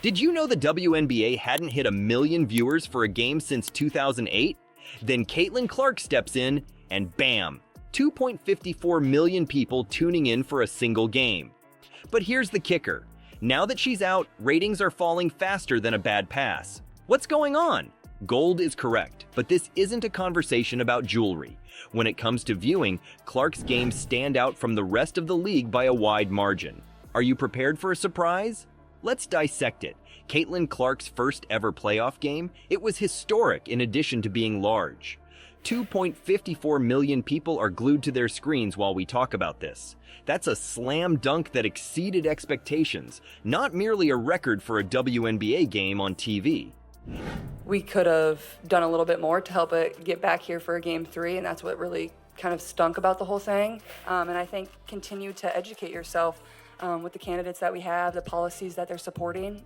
Did you know the WNBA hadn't hit 1 million viewers for a game since 2008? Then Caitlin Clark steps in, and bam, 2.54 million people tuning in for a single game. But here's the kicker. Now that she's out, ratings are falling faster than a bad pass. What's going on? Gold is correct, but this isn't a conversation about jewelry. When it comes to viewing, Clark's games stand out from the rest of the league by a wide margin. Are you prepared for a surprise? Let's dissect it. Caitlin Clark's first ever playoff game, it was historic in addition to being large. 2.54 million people are glued to their screens while we talk about this. That's a slam dunk that exceeded expectations, not merely a record for a WNBA game on TV. We could have done a little bit more to help it get back here for Game 3, and that's what really kind of stunk about the whole thing. And I think continue to educate yourself with the candidates that we have, the policies that they're supporting.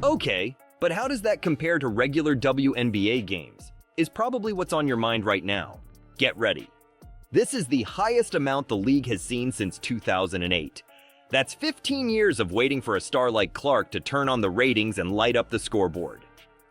Okay, but how does that compare to regular WNBA games? Is probably what's on your mind right now. Get ready. This is the highest amount the league has seen since 2008. That's 15 years of waiting for a star like Clark to turn on the ratings and light up the scoreboard.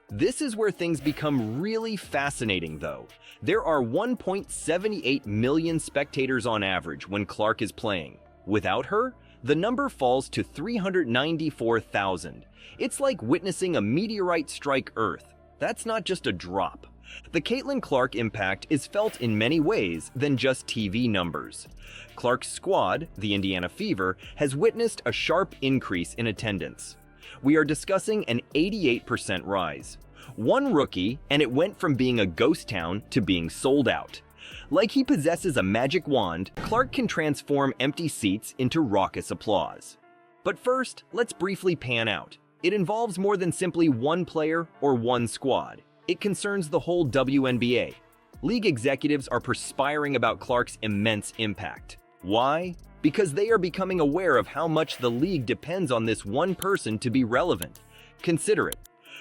This is where things become really fascinating, though. There are 1.78 million spectators on average when Clark is playing. Without her, the number falls to 394,000. It's like witnessing a meteorite strike Earth. That's not just a drop. The Caitlin Clark impact is felt in many ways than just TV numbers. Clark's squad, the Indiana Fever, has witnessed a sharp increase in attendance. We are discussing an 88% rise. One rookie, and it went from being a ghost town to being sold out. Like he possesses a magic wand, Clark can transform empty seats into raucous applause. But first, let's briefly pan out. It involves more than simply one player or one squad. It concerns the whole WNBA. League executives are perspiring about Clark's immense impact. Why? Because they are becoming aware of how much the league depends on this one person to be relevant. Consider it.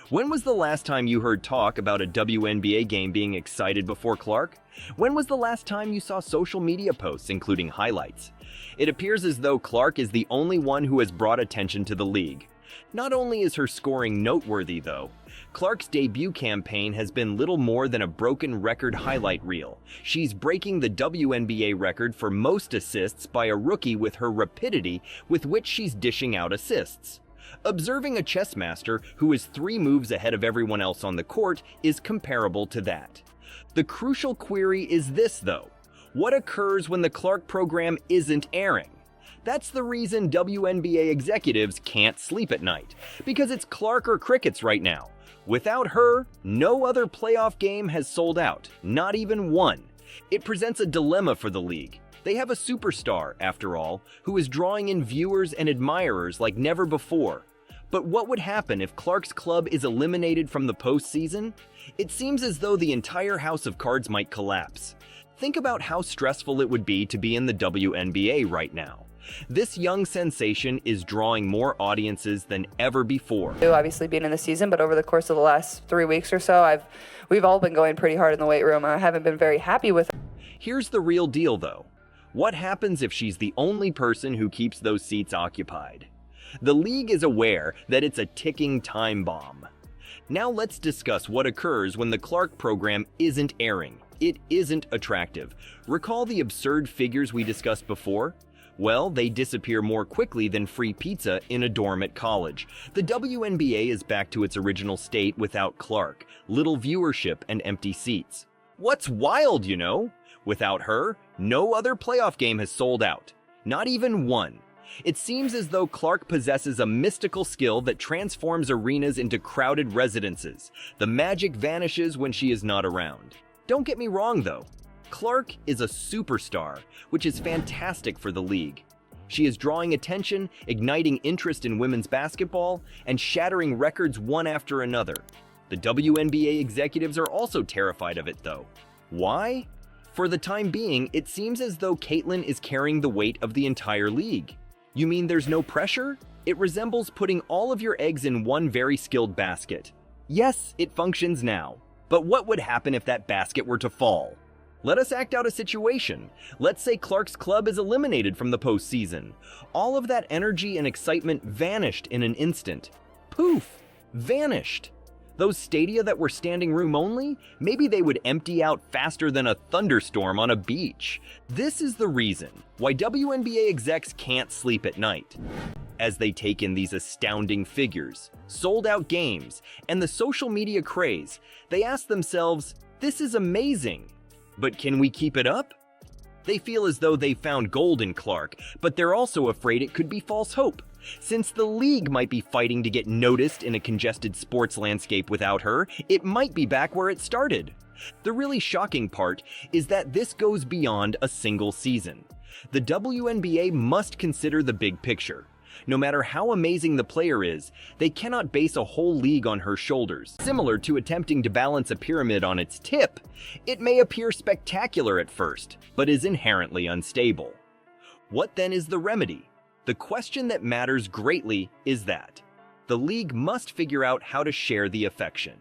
When was the last time you heard talk about a WNBA game being excited before Clark? When was the last time you saw social media posts including highlights? It appears as though Clark is the only one who has brought attention to the league. Not only is her scoring noteworthy, though, Clark's debut campaign has been little more than a broken record highlight reel. She's breaking the WNBA record for most assists by a rookie with her rapidity with which she's dishing out assists. Observing a chess master who is 3 moves ahead of everyone else on the court is comparable to that. The crucial query is this, though. What occurs when the Clark program isn't airing? That's the reason WNBA executives can't sleep at night, because it's Clark or crickets right now. Without her, no other playoff game has sold out, not even one. It presents a dilemma for the league. They have a superstar, after all, who is drawing in viewers and admirers like never before. But what would happen if Clark's club is eliminated from the postseason? It seems as though the entire house of cards might collapse. Think about how stressful it would be to be in the WNBA right now. This young sensation is drawing more audiences than ever before. Obviously being in the season, but over the course of the last 3 weeks or so, we've all been going pretty hard in the weight room. I haven't been very happy with it. Here's the real deal, though. What happens if she's the only person who keeps those seats occupied? The league is aware that it's a ticking time bomb. Now let's discuss what occurs when the Clark program isn't airing. It isn't attractive. Recall the absurd figures we discussed before? Well, they disappear more quickly than free pizza in a dorm at college. The WNBA is back to its original state without Clark, little viewership and empty seats. What's wild, you know? Without her, no other playoff game has sold out. Not even one. It seems as though Clark possesses a mystical skill that transforms arenas into crowded residences. The magic vanishes when she is not around. Don't get me wrong, though. Clark is a superstar, which is fantastic for the league. She is drawing attention, igniting interest in women's basketball, and shattering records one after another. The WNBA executives are also terrified of it, though. Why? For the time being, it seems as though Caitlin is carrying the weight of the entire league. You mean there's no pressure? It resembles putting all of your eggs in one very skilled basket. Yes, it functions now. But what would happen if that basket were to fall? Let us act out a situation. Let's say Clark's club is eliminated from the postseason. All of that energy and excitement vanished in an instant. poof, vanished. Those stadia that were standing room only, maybe they would empty out faster than a thunderstorm on a beach. This is the reason why WNBA execs can't sleep at night. As they take in these astounding figures, sold-out games, and the social media craze, they ask themselves, this is amazing, but can we keep it up? They feel as though they found gold in Clark, but they're also afraid it could be false hope, since the league might be fighting to get noticed in a congested sports landscape without her. It might be back where it started. The really shocking part is that this goes beyond a single season. The WNBA must consider the big picture. No matter how amazing the player is, they cannot base a whole league on her shoulders. Similar to attempting to balance a pyramid on its tip, it may appear spectacular at first, but is inherently unstable. What then is the remedy? The question that matters greatly is that the league must figure out how to share the affection.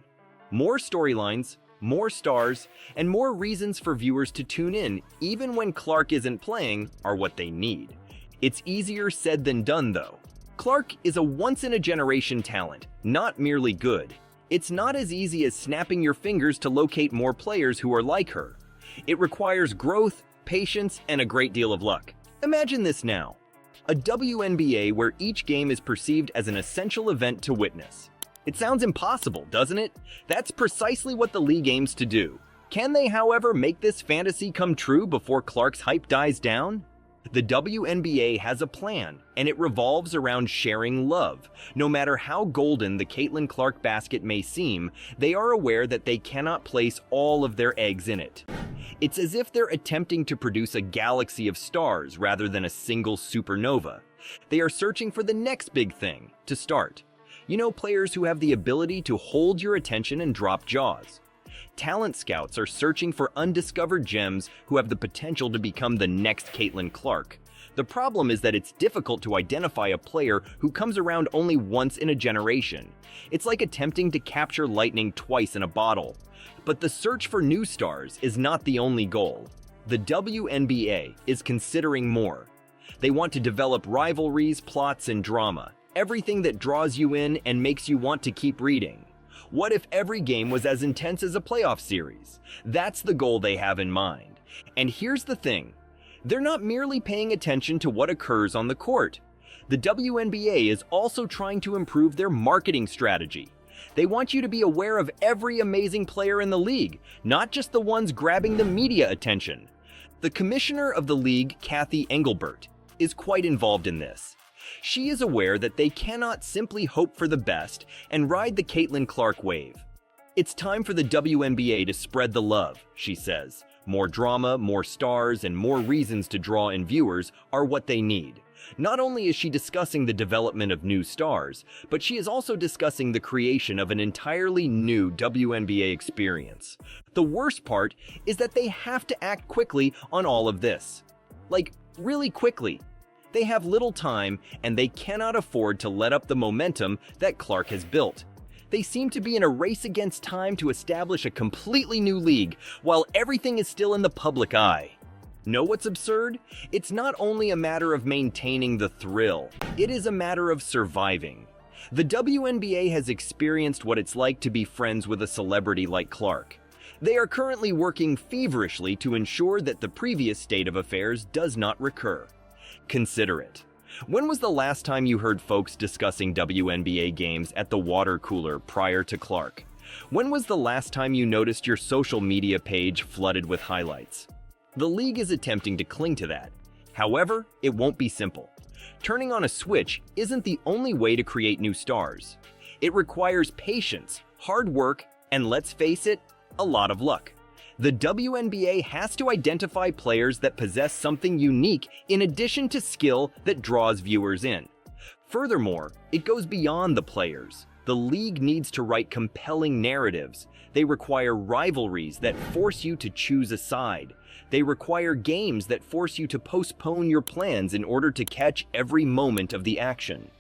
More storylines, more stars, and more reasons for viewers to tune in, even when Clark isn't playing, are what they need. It's easier said than done, though. Clark is a once-in-a-generation talent, not merely good. It's not as easy as snapping your fingers to locate more players who are like her. It requires growth, patience, and a great deal of luck. Imagine this now: a WNBA where each game is perceived as an essential event to witness. It sounds impossible, doesn't it? That's precisely what the league aims to do. Can they, however, make this fantasy come true before Clark's hype dies down? The WNBA has a plan, and it revolves around sharing love. No matter how golden the Caitlin Clark basket may seem, they are aware that they cannot place all of their eggs in it. It's as if they're attempting to produce a galaxy of stars rather than a single supernova. They are searching for the next big thing to start. You know, players who have the ability to hold your attention and drop jaws. Talent scouts are searching for undiscovered gems who have the potential to become the next Caitlin Clark. The problem is that it's difficult to identify a player who comes around only once in a generation. It's like attempting to capture lightning twice in a bottle. But the search for new stars is not the only goal. The WNBA is considering more. They want to develop rivalries, plots, and drama. Everything that draws you in and makes you want to keep reading. What if every game was as intense as a playoff series? That's the goal they have in mind. And here's the thing. They're not merely paying attention to what occurs on the court. The WNBA is also trying to improve their marketing strategy. They want you to be aware of every amazing player in the league, not just the ones grabbing the media attention. The commissioner of the league, Cathy Engelbert, is quite involved in this. She is aware that they cannot simply hope for the best and ride the Caitlin Clark wave. It's time for the WNBA to spread the love, she says. More drama, more stars, and more reasons to draw in viewers are what they need. Not only is she discussing the development of new stars, but she is also discussing the creation of an entirely new WNBA experience. The worst part is that they have to act quickly on all of this. Like, really quickly. They have little time, and they cannot afford to let up the momentum that Clark has built. They seem to be in a race against time to establish a completely new league, while everything is still in the public eye. Know what's absurd? It's not only a matter of maintaining the thrill, it is a matter of surviving. The WNBA has experienced what it's like to be friends with a celebrity like Clark. They are currently working feverishly to ensure that the previous state of affairs does not recur. Consider it. When was the last time you heard folks discussing WNBA games at the water cooler prior to Clark? When was the last time you noticed your social media page flooded with highlights? The league is attempting to cling to that. However, it won't be simple. Turning on a switch isn't the only way to create new stars. It requires patience, hard work, and let's face it, a lot of luck. The WNBA has to identify players that possess something unique in addition to skill that draws viewers in. Furthermore, it goes beyond the players. The league needs to write compelling narratives. They require rivalries that force you to choose a side. They require games that force you to postpone your plans in order to catch every moment of the action.